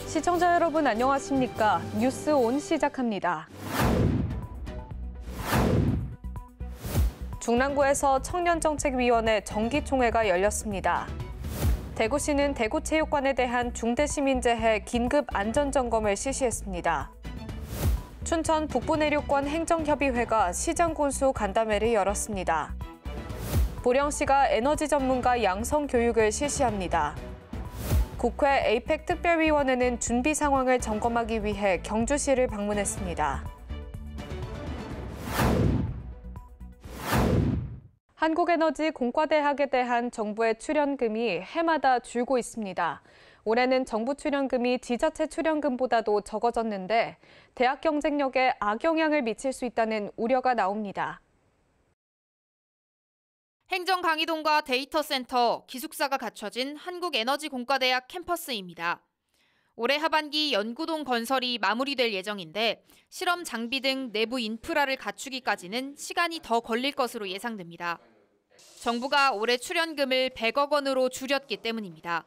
시청자 여러분 안녕하십니까? 뉴스 온 시작합니다. 중랑구에서 청년정책위원회 정기총회가 열렸습니다. 대구시는 대구체육관에 대한 중대시민재해 긴급 안전점검을 실시했습니다. 춘천 북부내륙권 행정협의회가 시장군수 간담회를 열었습니다. 보령시가 에너지 전문가 양성 교육을 실시합니다. 국회 에이펙 특별위원회는 준비 상황을 점검하기 위해 경주시를 방문했습니다. 한국에너지 공과대학에 대한 정부의 출연금이 해마다 줄고 있습니다. 올해는 정부 출연금이 지자체 출연금보다도 적어졌는데 대학 경쟁력에 악영향을 미칠 수 있다는 우려가 나옵니다. 행정강의동과 데이터센터, 기숙사가 갖춰진 한국에너지공과대학 캠퍼스입니다. 올해 하반기 연구동 건설이 마무리될 예정인데 실험 장비 등 내부 인프라를 갖추기까지는 시간이 더 걸릴 것으로 예상됩니다. 정부가 올해 출연금을 100억 원으로 줄였기 때문입니다.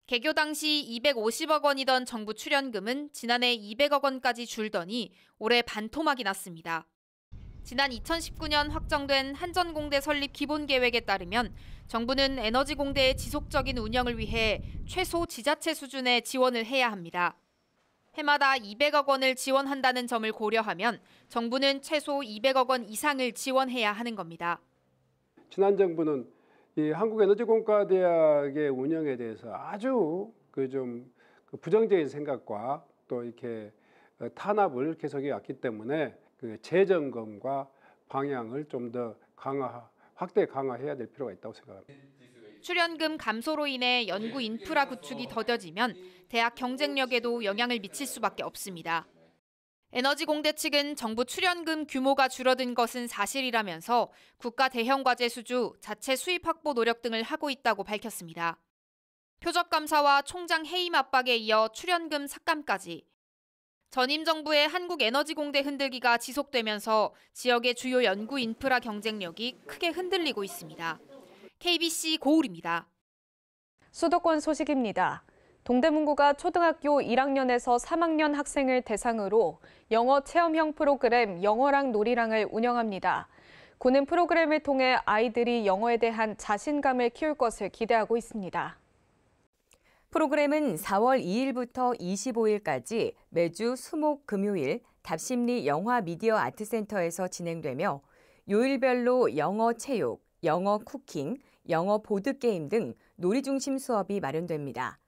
개교 당시 250억 원이던 정부 출연금은 지난해 200억 원까지 줄더니 올해 반토막이 났습니다. 지난 2019년 확정된 한전공대 설립 기본계획에 따르면 정부는 에너지공대의 지속적인 운영을 위해 최소 지자체 수준의 지원을 해야 합니다. 해마다 200억 원을 지원한다는 점을 고려하면 정부는 최소 200억 원 이상을 지원해야 하는 겁니다. 지난 정부는 이 한국에너지공과대학의 운영에 대해서 아주 부정적인 생각과 또 이렇게 탄압을 계속해 왔기 때문에 재점검과 방향을 좀 더 확대 강화해야 될 필요가 있다고 생각합니다. 출연금 감소로 인해 연구 인프라 구축이 더뎌지면 대학 경쟁력에도 영향을 미칠 수밖에 없습니다. 에너지공대 측은 정부 출연금 규모가 줄어든 것은 사실이라면서 국가 대형 과제 수주, 자체 수입 확보 노력 등을 하고 있다고 밝혔습니다. 표적 감사와 총장 해임 압박에 이어 출연금 삭감까지. 전임 정부의 한국에너지공대 흔들기가 지속되면서 지역의 주요 연구 인프라 경쟁력이 크게 흔들리고 있습니다. KBC 고울입니다. 수도권 소식입니다. 동대문구가 초등학교 1학년에서 3학년 학생을 대상으로 영어 체험형 프로그램 영어랑 놀이랑을 운영합니다. 구는 프로그램을 통해 아이들이 영어에 대한 자신감을 키울 것을 기대하고 있습니다. 프로그램은 4월 2일부터 25일까지 매주 수목 금요일 답심리 영화 미디어 아트센터에서 진행되며 요일별로 영어 체육, 영어 쿠킹, 영어 보드게임 등 놀이 중심 수업이 마련됩니다.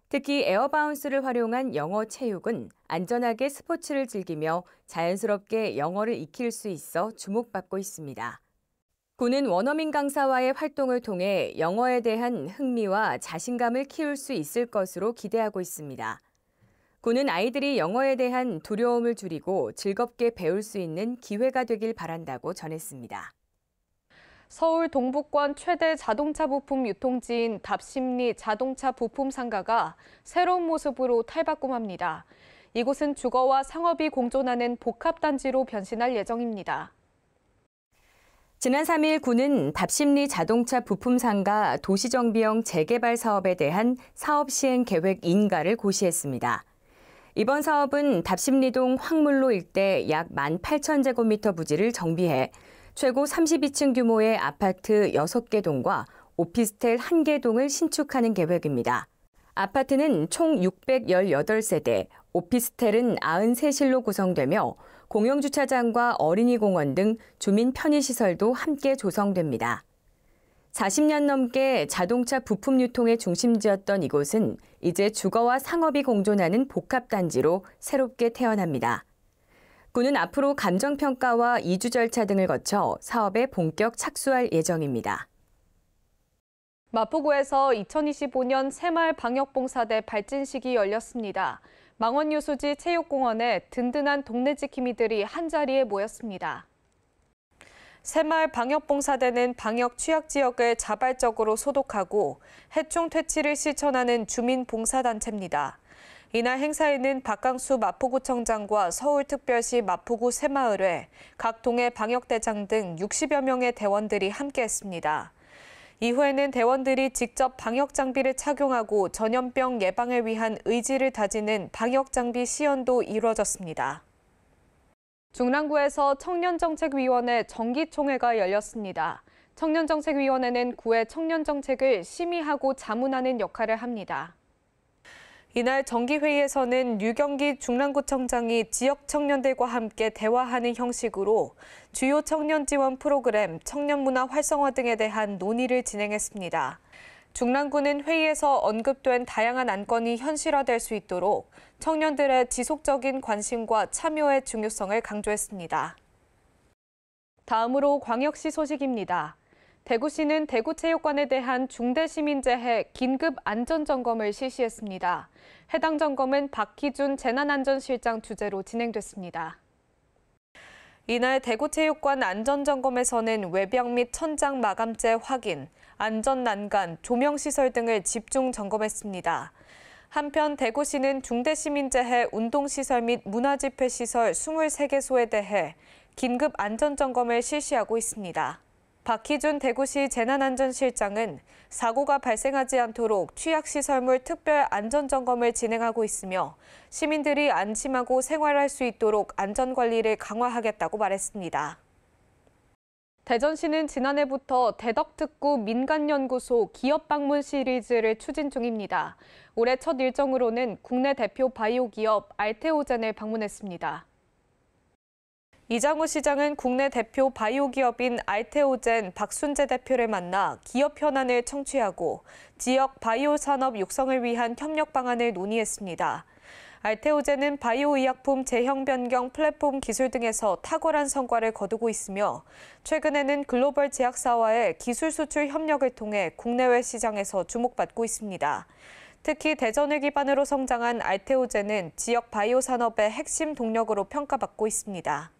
특히 에어바운스를 활용한 영어 체육은 안전하게 스포츠를 즐기며 자연스럽게 영어를 익힐 수 있어 주목받고 있습니다. 구는 원어민 강사와의 활동을 통해 영어에 대한 흥미와 자신감을 키울 수 있을 것으로 기대하고 있습니다. 구는 아이들이 영어에 대한 두려움을 줄이고 즐겁게 배울 수 있는 기회가 되길 바란다고 전했습니다. 서울 동부권 최대 자동차 부품 유통지인 답심리 자동차 부품 상가가 새로운 모습으로 탈바꿈합니다. 이곳은 주거와 상업이 공존하는 복합단지로 변신할 예정입니다. 지난 3일 구는 답심리 자동차 부품 상가 도시정비형 재개발 사업에 대한 사업 시행 계획 인가를 고시했습니다. 이번 사업은 답심리동 황물로 일대 약 18,000제곱미터 부지를 정비해 최고 32층 규모의 아파트 6개 동과 오피스텔 1개 동을 신축하는 계획입니다. 아파트는 총 618세대, 오피스텔은 93실로 구성되며 공영주차장과 어린이공원 등 주민 편의시설도 함께 조성됩니다. 40년 넘게 자동차 부품 유통의 중심지였던 이곳은 이제 주거와 상업이 공존하는 복합단지로 새롭게 태어납니다. 구는 앞으로 감정평가와 이주 절차 등을 거쳐 사업에 본격 착수할 예정입니다. 마포구에서 2025년 새마을 방역봉사대 발진식이 열렸습니다. 망원유수지 체육공원에 든든한 동네 지킴이들이 한자리에 모였습니다. 새마을 방역봉사대는 방역 취약 지역을 자발적으로 소독하고 해충 퇴치를 실천하는 주민봉사단체입니다. 이날 행사에는 박강수 마포구청장과 서울특별시 마포구 새마을회, 각 동의 방역대장 등 60여 명의 대원들이 함께했습니다. 이후에는 대원들이 직접 방역 장비를 착용하고 전염병 예방을 위한 의지를 다지는 방역 장비 시연도 이루어졌습니다. 중랑구에서 청년정책위원회 정기총회가 열렸습니다. 청년정책위원회는 구의 청년정책을 심의하고 자문하는 역할을 합니다. 이날 정기회의에서는 류경기 중랑구청장이 지역 청년들과 함께 대화하는 형식으로 주요 청년 지원 프로그램, 청년문화 활성화 등에 대한 논의를 진행했습니다. 중랑구는 회의에서 언급된 다양한 안건이 현실화될 수 있도록 청년들의 지속적인 관심과 참여의 중요성을 강조했습니다. 다음으로 광역시 소식입니다. 대구시는 대구체육관에 대한 중대시민재해 긴급 안전점검을 실시했습니다. 해당 점검은 박희준 재난안전실장 주재로 진행됐습니다. 이날 대구체육관 안전점검에서는 외벽 및 천장 마감재 확인, 안전난간, 조명시설 등을 집중 점검했습니다. 한편 대구시는 중대시민재해 운동시설 및 문화집회시설 23개소에 대해 긴급 안전점검을 실시하고 있습니다. 박희준 대구시 재난안전실장은 사고가 발생하지 않도록 취약시설물 특별 안전점검을 진행하고 있으며 시민들이 안심하고 생활할 수 있도록 안전관리를 강화하겠다고 말했습니다. 대전시는 지난해부터 대덕특구 민간연구소 기업방문 시리즈를 추진 중입니다. 올해 첫 일정으로는 국내 대표 바이오 기업 알테오젠을 방문했습니다. 이장우 시장은 국내 대표 바이오 기업인 알테오젠 박순재 대표를 만나 기업 현안을 청취하고 지역 바이오 산업 육성을 위한 협력 방안을 논의했습니다. 알테오젠은 바이오 의약품 제형 변경 플랫폼 기술 등에서 탁월한 성과를 거두고 있으며 최근에는 글로벌 제약사와의 기술 수출 협력을 통해 국내외 시장에서 주목받고 있습니다. 특히 대전을 기반으로 성장한 알테오젠은 지역 바이오 산업의 핵심 동력으로 평가받고 있습니다.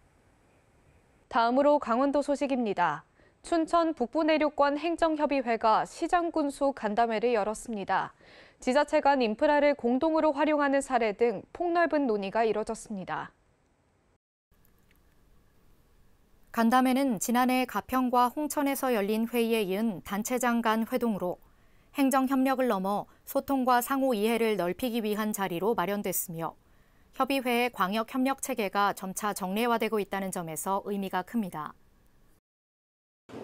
다음으로 강원도 소식입니다. 춘천 북부내륙권 행정협의회가 시장군수 간담회를 열었습니다. 지자체 간 인프라를 공동으로 활용하는 사례 등 폭넓은 논의가 이뤄졌습니다. 간담회는 지난해 가평과 홍천에서 열린 회의에 이은 단체장 간 회동으로 행정협력을 넘어 소통과 상호 이해를 넓히기 위한 자리로 마련됐으며 협의회의 광역협력체계가 점차 정례화되고 있다는 점에서 의미가 큽니다.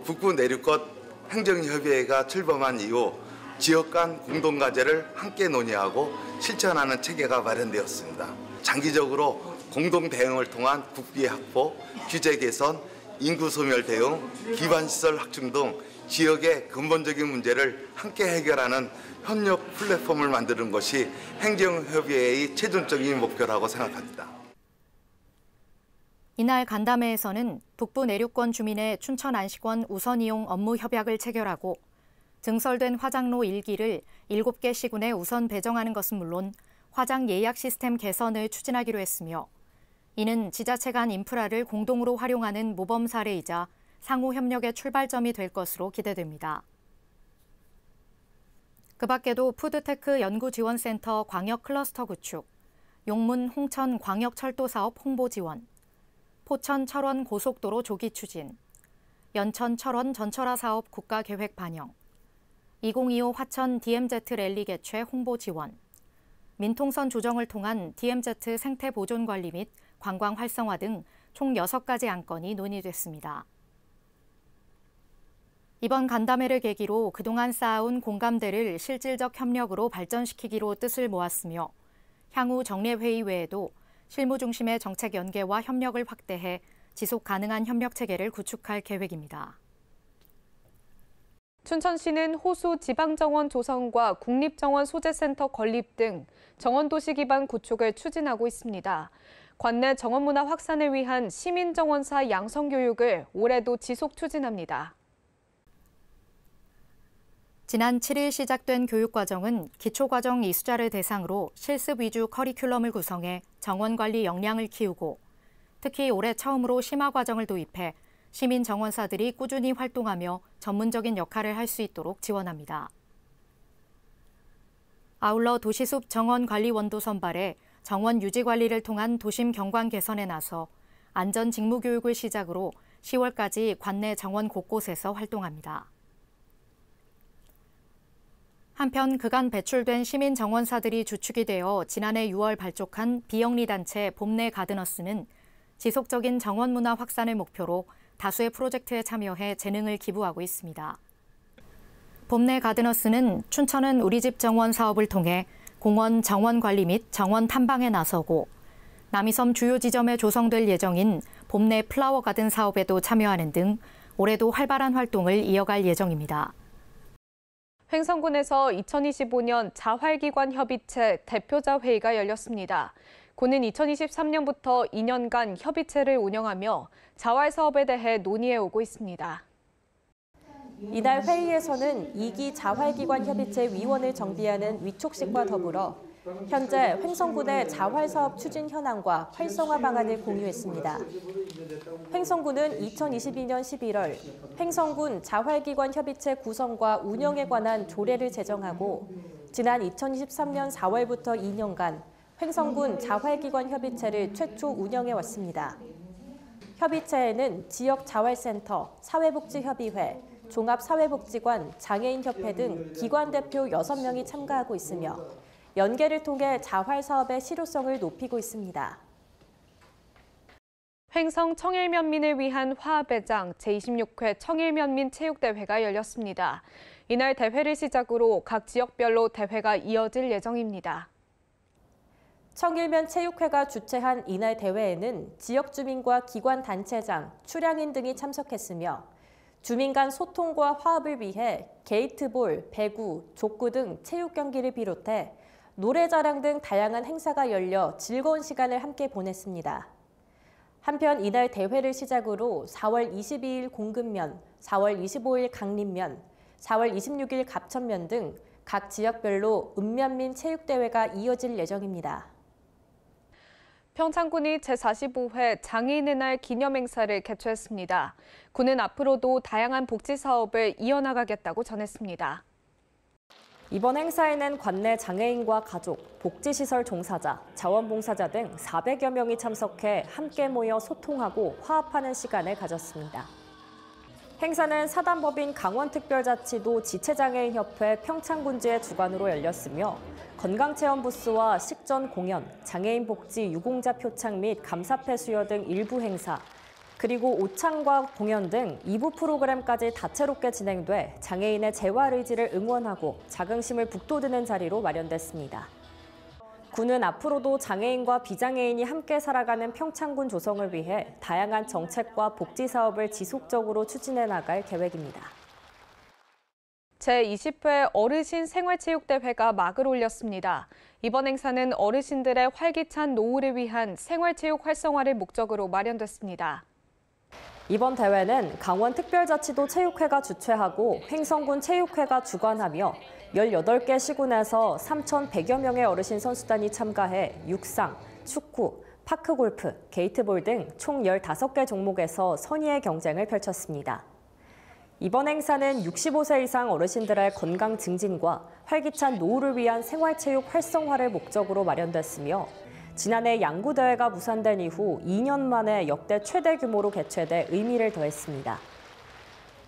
북부 내륙권 행정협의회가 출범한 이후 지역 간 공동과제를 함께 논의하고 실천하는 체계가 마련되었습니다. 장기적으로 공동 대응을 통한 국비 확보, 규제 개선, 인구 소멸 대응, 기반시설 확충 등 지역의 근본적인 문제를 함께 해결하는 협력 플랫폼을 만드는 것이 행정협의회의 최종적인 목표라고 생각합니다. 이날 간담회에서는 북부 내륙권 주민의 춘천 안식원 우선 이용 업무 협약을 체결하고 증설된 화장로 1기를 7개 시군에 우선 배정하는 것은 물론 화장 예약 시스템 개선을 추진하기로 했으며 이는 지자체 간 인프라를 공동으로 활용하는 모범 사례이자 상호 협력의 출발점이 될 것으로 기대됩니다. 그 밖에도 푸드테크 연구지원센터 광역 클러스터 구축, 용문 홍천 광역철도 사업 홍보 지원, 포천 철원 고속도로 조기 추진, 연천 철원 전철화 사업 국가계획 반영, 2025 화천 DMZ 랠리 개최 홍보 지원, 민통선 조정을 통한 DMZ 생태 보존 관리 및 관광 활성화 등 총 6가지 안건이 논의됐습니다. 이번 간담회를 계기로 그동안 쌓아온 공감대를 실질적 협력으로 발전시키기로 뜻을 모았으며 향후 정례회의 외에도 실무 중심의 정책 연계와 협력을 확대해 지속 가능한 협력 체계를 구축할 계획입니다. 춘천시는 호수 지방정원 조성과 국립정원 소재센터 건립 등 정원도시 기반 구축을 추진하고 있습니다. 관내 정원문화 확산을 위한 시민정원사 양성교육을 올해도 지속 추진합니다. 지난 7일 시작된 교육과정은 기초과정 이수자를 대상으로 실습 위주 커리큘럼을 구성해 정원관리 역량을 키우고 특히 올해 처음으로 심화과정을 도입해 시민 정원사들이 꾸준히 활동하며 전문적인 역할을 할 수 있도록 지원합니다. 아울러 도시숲 정원관리원도 선발해 정원 유지 관리를 통한 도심 경관 개선에 나서 안전 직무 교육을 시작으로 10월까지 관내 정원 곳곳에서 활동합니다. 한편 그간 배출된 시민 정원사들이 주축이 되어 지난해 6월 발족한 비영리 단체 봄내 가드너스는 지속적인 정원 문화 확산을 목표로 다수의 프로젝트에 참여해 재능을 기부하고 있습니다. 봄내 가드너스는 춘천은 우리 집 정원 사업을 통해 공원 정원 관리 및 정원 탐방에 나서고 남이섬 주요 지점에 조성될 예정인 봄내 플라워 가든 사업에도 참여하는 등 올해도 활발한 활동을 이어갈 예정입니다. 횡성군에서 2025년 자활기관 협의체 대표자 회의가 열렸습니다. 군은 2023년부터 2년간 협의체를 운영하며 자활 사업에 대해 논의해오고 있습니다. 이날 회의에서는 2기 자활기관 협의체 위원을 정비하는 위촉식과 더불어 현재 횡성군의 자활 사업 추진 현황과 활성화 방안을 공유했습니다. 횡성군은 2022년 11월 횡성군 자활기관 협의체 구성과 운영에 관한 조례를 제정하고 지난 2023년 4월부터 2년간 횡성군 자활기관 협의체를 최초 운영해 왔습니다. 협의체에는 지역 자활센터, 사회복지협의회, 종합사회복지관, 장애인협회 등 기관 대표 6명이 참가하고 있으며 연계를 통해 자활 사업의 실효성을 높이고 있습니다. 횡성 청일면민을 위한 화합회장 제26회 청일면민 체육대회가 열렸습니다. 이날 대회를 시작으로 각 지역별로 대회가 이어질 예정입니다. 청일면 체육회가 주최한 이날 대회에는 지역 주민과 기관 단체장, 출향인 등이 참석했으며 주민 간 소통과 화합을 위해 게이트볼, 배구, 족구 등 체육 경기를 비롯해 노래자랑 등 다양한 행사가 열려 즐거운 시간을 함께 보냈습니다. 한편 이날 대회를 시작으로 4월 22일 공급면, 4월 25일 강림면, 4월 26일 갑천면 등 각 지역별로 읍면민 체육대회가 이어질 예정입니다. 평창군이 제45회 장애인의 날 기념행사를 개최했습니다. 군은 앞으로도 다양한 복지 사업을 이어나가겠다고 전했습니다. 이번 행사에는 관내 장애인과 가족, 복지시설 종사자, 자원봉사자 등 400여 명이 참석해 함께 모여 소통하고 화합하는 시간을 가졌습니다. 행사는 사단법인 강원특별자치도 지체장애인협회 평창군지의 주관으로 열렸으며 건강체험 부스와 식전 공연, 장애인 복지 유공자 표창 및 감사패 수여 등 일부 행사, 그리고 오창과 공연 등 2부 프로그램까지 다채롭게 진행돼 장애인의 재활 의지를 응원하고 자긍심을 북돋우는 자리로 마련됐습니다. 군은 앞으로도 장애인과 비장애인이 함께 살아가는 평창군 조성을 위해 다양한 정책과 복지 사업을 지속적으로 추진해 나갈 계획입니다. 제20회 어르신 생활체육대회가 막을 올렸습니다. 이번 행사는 어르신들의 활기찬 노후를 위한 생활체육 활성화를 목적으로 마련됐습니다. 이번 대회는 강원특별자치도 체육회가 주최하고 횡성군 체육회가 주관하며 18개 시군에서 3,100여 명의 어르신 선수단이 참가해 육상, 축구, 파크골프, 게이트볼 등 총 15개 종목에서 선의의 경쟁을 펼쳤습니다. 이번 행사는 65세 이상 어르신들의 건강 증진과 활기찬 노후를 위한 생활체육 활성화를 목적으로 마련됐으며 지난해 양구대회가 무산된 이후 2년 만에 역대 최대 규모로 개최돼 의미를 더했습니다.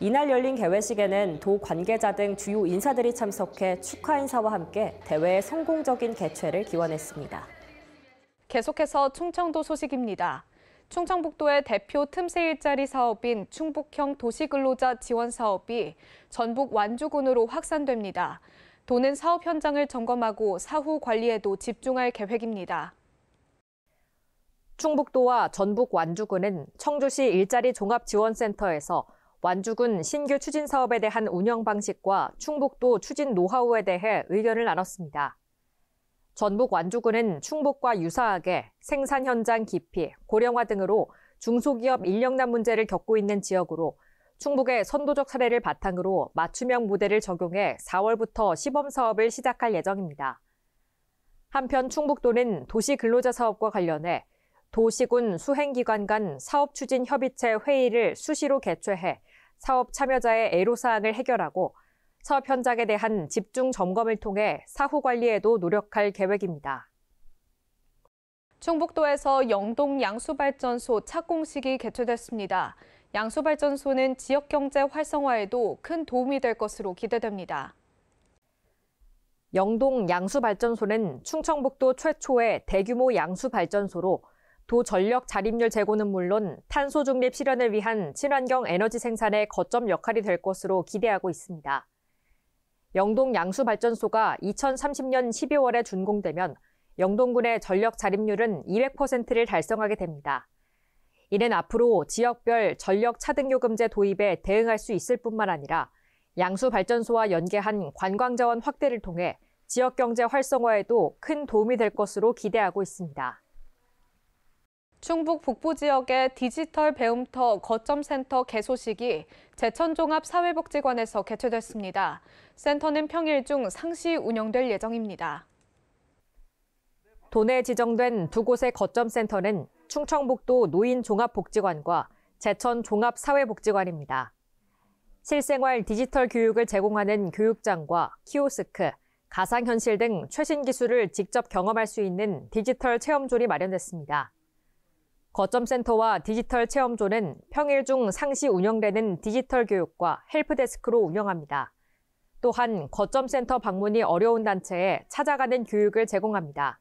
이날 열린 개회식에는 도 관계자 등 주요 인사들이 참석해 축하 인사와 함께 대회의 성공적인 개최를 기원했습니다. 계속해서 충청도 소식입니다. 충청북도의 대표 틈새 일자리 사업인 충북형 도시근로자 지원 사업이 전북 완주군으로 확산됩니다. 도는 사업 현장을 점검하고 사후 관리에도 집중할 계획입니다. 충북도와 전북 완주군은 청주시 일자리 종합지원센터에서 완주군 신규 추진 사업에 대한 운영 방식과 충북도 추진 노하우에 대해 의견을 나눴습니다. 전북 완주군은 충북과 유사하게 생산 현장 기피, 고령화 등으로 중소기업 인력난 문제를 겪고 있는 지역으로 충북의 선도적 사례를 바탕으로 맞춤형 모델을 적용해 4월부터 시범 사업을 시작할 예정입니다. 한편 충북도는 도시근로자 사업과 관련해 도시군 수행기관 간 사업추진협의체 회의를 수시로 개최해 사업 참여자의 애로사항을 해결하고 사업 현장에 대한 집중 점검을 통해 사후 관리에도 노력할 계획입니다. 충북도에서 영동 양수발전소 착공식이 개최됐습니다. 양수발전소는 지역 경제 활성화에도 큰 도움이 될 것으로 기대됩니다. 영동 양수발전소는 충청북도 최초의 대규모 양수발전소로 도 전력 자립률 제고는 물론 탄소 중립 실현을 위한 친환경 에너지 생산의 거점 역할이 될 것으로 기대하고 있습니다. 영동 양수발전소가 2030년 12월에 준공되면 영동군의 전력 자립률은 200%를 달성하게 됩니다. 이는 앞으로 지역별 전력 차등요금제 도입에 대응할 수 있을 뿐만 아니라 양수발전소와 연계한 관광자원 확대를 통해 지역경제 활성화에도 큰 도움이 될 것으로 기대하고 있습니다. 충북 북부 지역의 디지털 배움터 거점센터 개소식이 제천종합사회복지관에서 개최됐습니다. 센터는 평일 중 상시 운영될 예정입니다. 도내 지정된 두 곳의 거점센터는 충청북도 노인종합복지관과 제천종합사회복지관입니다. 실생활 디지털 교육을 제공하는 교육장과 키오스크, 가상현실 등 최신 기술을 직접 경험할 수 있는 디지털 체험존이 마련됐습니다. 거점센터와 디지털 체험존은 평일 중 상시 운영되는 디지털 교육과 헬프데스크로 운영합니다. 또한 거점센터 방문이 어려운 단체에 찾아가는 교육을 제공합니다.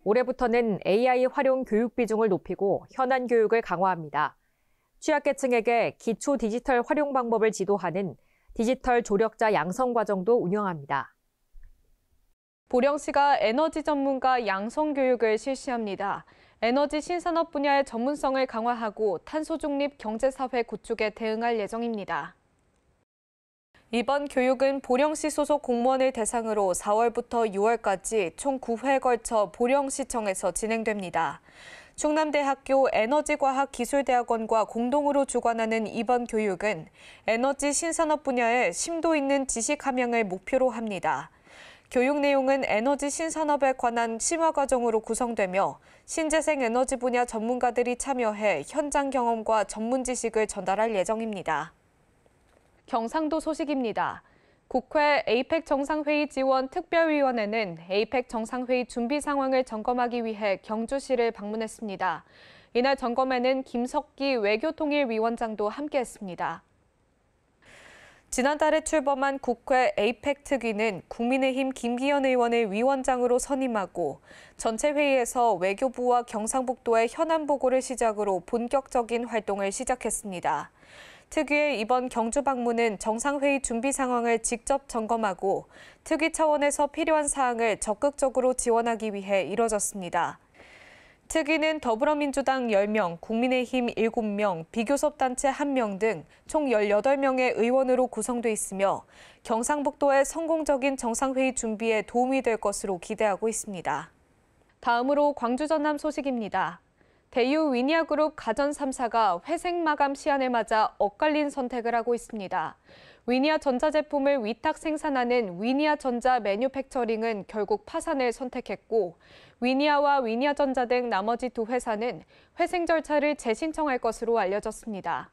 올해부터는 AI 활용 교육 비중을 높이고 현안 교육을 강화합니다. 취약계층에게 기초 디지털 활용 방법을 지도하는 디지털 조력자 양성 과정도 운영합니다. 보령시가 에너지 전문가 양성 교육을 실시합니다. 에너지 신산업 분야의 전문성을 강화하고 탄소 중립 경제사회 구축에 대응할 예정입니다. 이번 교육은 보령시 소속 공무원을 대상으로 4월부터 6월까지 총 9회에 걸쳐 보령시청에서 진행됩니다. 충남대학교 에너지과학기술대학원과 공동으로 주관하는 이번 교육은 에너지 신산업 분야의 심도 있는 지식 함양을 목표로 합니다. 교육 내용은 에너지 신산업에 관한 심화 과정으로 구성되며 신재생 에너지 분야 전문가들이 참여해 현장 경험과 전문 지식을 전달할 예정입니다. 경상도 소식입니다. 국회 에이펙 정상회의 지원 특별위원회는 에이펙 정상회의 준비 상황을 점검하기 위해 경주시를 방문했습니다. 이날 점검에는 김석기 외교통일위원장도 함께했습니다. 지난달에 출범한 국회 에이펙 특위는 국민의힘 김기현 의원을 위원장으로 선임하고 전체 회의에서 외교부와 경상북도의 현안 보고를 시작으로 본격적인 활동을 시작했습니다. 특위의 이번 경주 방문은 정상회의 준비 상황을 직접 점검하고 특위 차원에서 필요한 사항을 적극적으로 지원하기 위해 이뤄졌습니다. 특위는 더불어민주당 10명, 국민의힘 7명, 비교섭단체 1명 등 총 18명의 의원으로 구성돼 있으며 경상북도의 성공적인 정상회의 준비에 도움이 될 것으로 기대하고 있습니다. 다음으로 광주 전남 소식입니다. 대유 위니아그룹 가전 3사가 회생 마감 시한을 맞아 엇갈린 선택을 하고 있습니다. 위니아 전자제품을 위탁 생산하는 위니아전자 매뉴팩처링은 결국 파산을 선택했고 위니아와 위니아전자 등 나머지 두 회사는 회생 절차를 재신청할 것으로 알려졌습니다.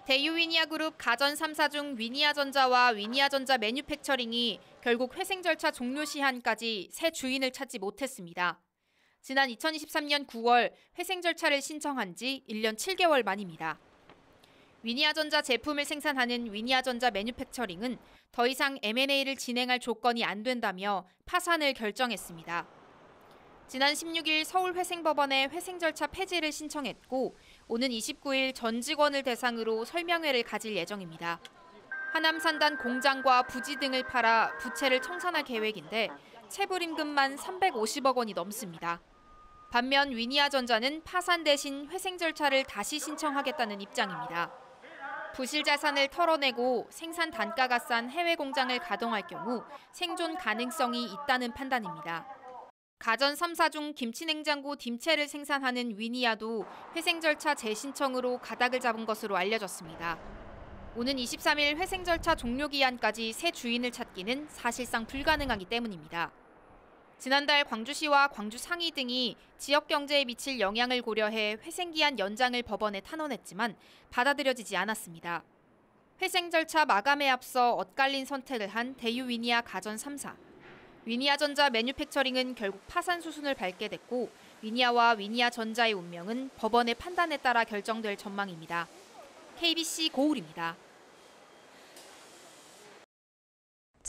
대유 위니아그룹 가전 3사 중 위니아전자와 위니아전자 매뉴팩처링이 결국 회생 절차 종료 시한까지 새 주인을 찾지 못했습니다. 지난 2023년 9월 회생 절차를 신청한 지 1년 7개월 만입니다. 위니아전자 제품을 생산하는 위니아전자 매뉴팩처링은 더 이상 M&A를 진행할 조건이 안 된다며 파산을 결정했습니다. 지난 16일 서울회생법원에 회생 절차 폐지를 신청했고 오는 29일 전 직원을 대상으로 설명회를 가질 예정입니다. 하남산단 공장과 부지 등을 팔아 부채를 청산할 계획인데 체불임금만 350억 원이 넘습니다. 반면 위니아전자는 파산 대신 회생 절차를 다시 신청하겠다는 입장입니다. 부실 자산을 털어내고 생산 단가가 싼 해외 공장을 가동할 경우 생존 가능성이 있다는 판단입니다. 가전 3사 중 김치냉장고 딤체를 생산하는 위니아도 회생 절차 재신청으로 가닥을 잡은 것으로 알려졌습니다. 오는 23일 회생 절차 종료 기한까지 새 주인을 찾기는 사실상 불가능하기 때문입니다. 지난달 광주시와 광주상위 등이 지역 경제에 미칠 영향을 고려해 회생기한 연장을 법원에 탄원했지만 받아들여지지 않았습니다. 회생 절차 마감에 앞서 엇갈린 선택을 한 대유 위니아 가전 3사. 위니아전자 매뉴팩처링은 결국 파산 수순을 밟게 됐고 위니아와 위니아전자의 운명은 법원의 판단에 따라 결정될 전망입니다. KBC 고울입니다.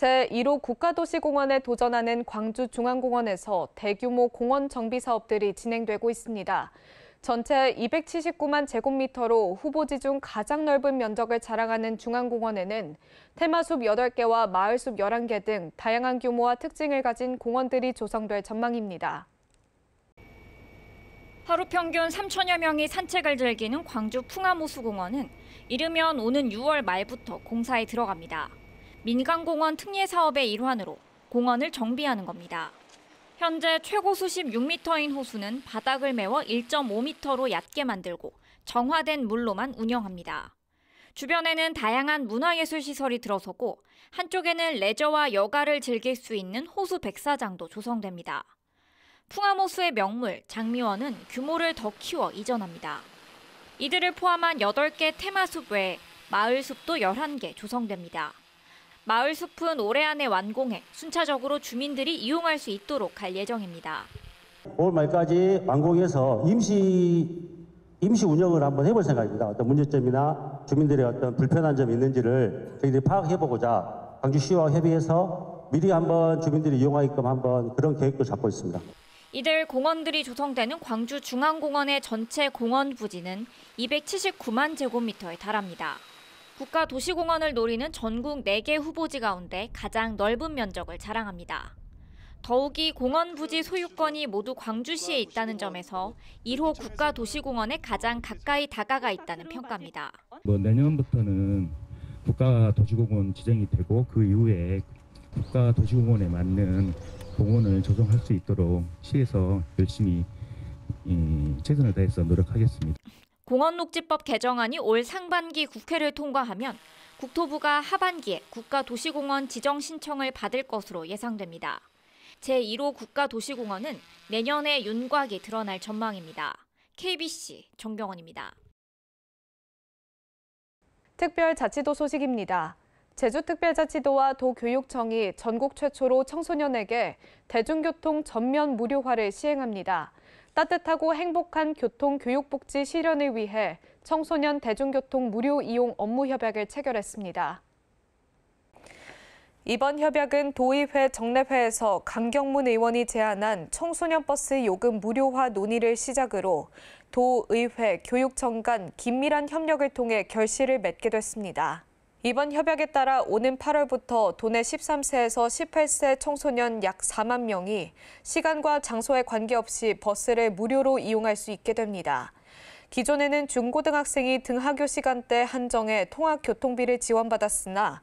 제1호 국가도시공원에 도전하는 광주중앙공원에서 대규모 공원 정비 사업들이 진행되고 있습니다. 전체 279만 제곱미터로 후보지 중 가장 넓은 면적을 자랑하는 중앙공원에는 테마숲 8개와 마을숲 11개 등 다양한 규모와 특징을 가진 공원들이 조성될 전망입니다. 하루 평균 3천여 명이 산책을 즐기는 광주 풍암호수공원은 이르면 오는 6월 말부터 공사에 들어갑니다. 민간공원 특례 사업의 일환으로 공원을 정비하는 겁니다. 현재 최고 수심 6m인 호수는 바닥을 메워 1.5m로 얕게 만들고 정화된 물로만 운영합니다. 주변에는 다양한 문화예술 시설이 들어서고 한쪽에는 레저와 여가를 즐길 수 있는 호수 백사장도 조성됩니다. 풍암호수의 명물 장미원은 규모를 더 키워 이전합니다. 이들을 포함한 8개 테마숲 외에 마을숲도 11개 조성됩니다. 마을숲은 올해 안에 완공해 순차적으로 주민들이 이용할 수 있도록 할 예정입니다. 5월 말까지 완공해서 임시 운영을 한번 해볼 생각입니다. 어떤 문제점이나 주민들의 어떤 불편한 점이 있는지를 저희들이 파악해보고자 광주시와 협의해서 미리 한번 주민들이 이용하게끔 한번 그런 계획도 잡고 있습니다. 이들 공원들이 조성되는 광주 중앙공원의 전체 공원 부지는 279만 제곱미터에 달합니다. 국가도시공원을 노리는 전국 4개 후보지 가운데 가장 넓은 면적을 자랑합니다. 더욱이 공원 부지 소유권이 모두 광주시에 있다는 점에서 1호 국가도시공원에 가장 가까이 다가가 있다는 평가입니다. 내년부터는 국가도시공원 지정이 되고 그 이후에 국가도시공원에 맞는 공원을 조성할 수 있도록 시에서 열심히 최선을 다해서 노력하겠습니다. 공원녹지법 개정안이 올 상반기 국회를 통과하면 국토부가 하반기에 국가도시공원 지정 신청을 받을 것으로 예상됩니다. 제1호 국가도시공원은 내년에 윤곽이 드러날 전망입니다. KBC 정경원입니다. 특별자치도 소식입니다. 제주특별자치도와 도교육청이 전국 최초로 청소년에게 대중교통 전면 무료화를 시행합니다. 따뜻하고 행복한 교통교육복지 실현을 위해 청소년 대중교통 무료 이용 업무 협약을 체결했습니다. 이번 협약은 도의회 정례회에서 강경문 의원이 제안한 청소년 버스 요금 무료화 논의를 시작으로 도의회, 교육청 간 긴밀한 협력을 통해 결실을 맺게 됐습니다. 이번 협약에 따라 오는 8월부터 도내 13세에서 18세 청소년 약 4만 명이 시간과 장소에 관계없이 버스를 무료로 이용할 수 있게 됩니다. 기존에는 중고등학생이 등하교 시간대 한정에 통학교통비를 지원받았으나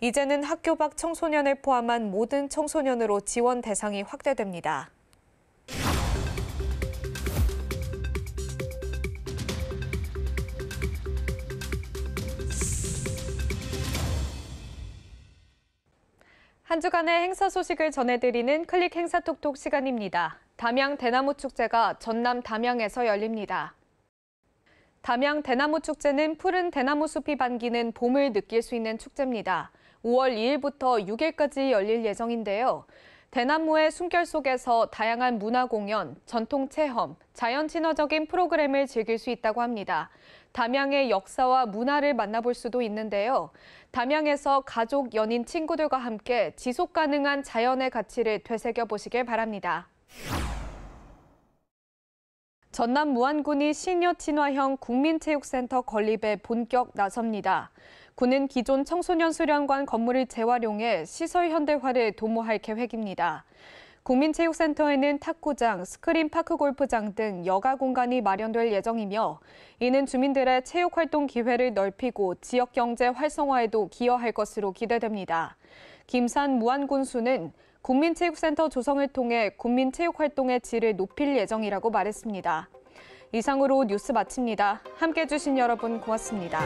이제는 학교 밖 청소년을 포함한 모든 청소년으로 지원 대상이 확대됩니다. 한 주간의 행사 소식을 전해드리는 클릭 행사톡톡 시간입니다. 담양 대나무 축제가 전남 담양에서 열립니다. 담양 대나무 축제는 푸른 대나무 숲이 반기는 봄을 느낄 수 있는 축제입니다. 5월 2일부터 6일까지 열릴 예정인데요. 대나무의 숨결 속에서 다양한 문화 공연, 전통 체험, 자연 친화적인 프로그램을 즐길 수 있다고 합니다. 담양의 역사와 문화를 만나볼 수도 있는데요. 담양에서 가족, 연인, 친구들과 함께 지속 가능한 자연의 가치를 되새겨 보시길 바랍니다. 전남 무안군이 시니어 친화형 국민체육센터 건립에 본격 나섭니다. 군은 기존 청소년 수련관 건물을 재활용해 시설 현대화를 도모할 계획입니다. 국민체육센터에는 탁구장, 스크린파크 골프장 등 여가 공간이 마련될 예정이며 이는 주민들의 체육활동 기회를 넓히고 지역경제 활성화에도 기여할 것으로 기대됩니다. 김산 무안군수는 국민체육센터 조성을 통해 국민체육활동의 질을 높일 예정이라고 말했습니다. 이상으로 뉴스 마칩니다. 함께해 주신 여러분 고맙습니다.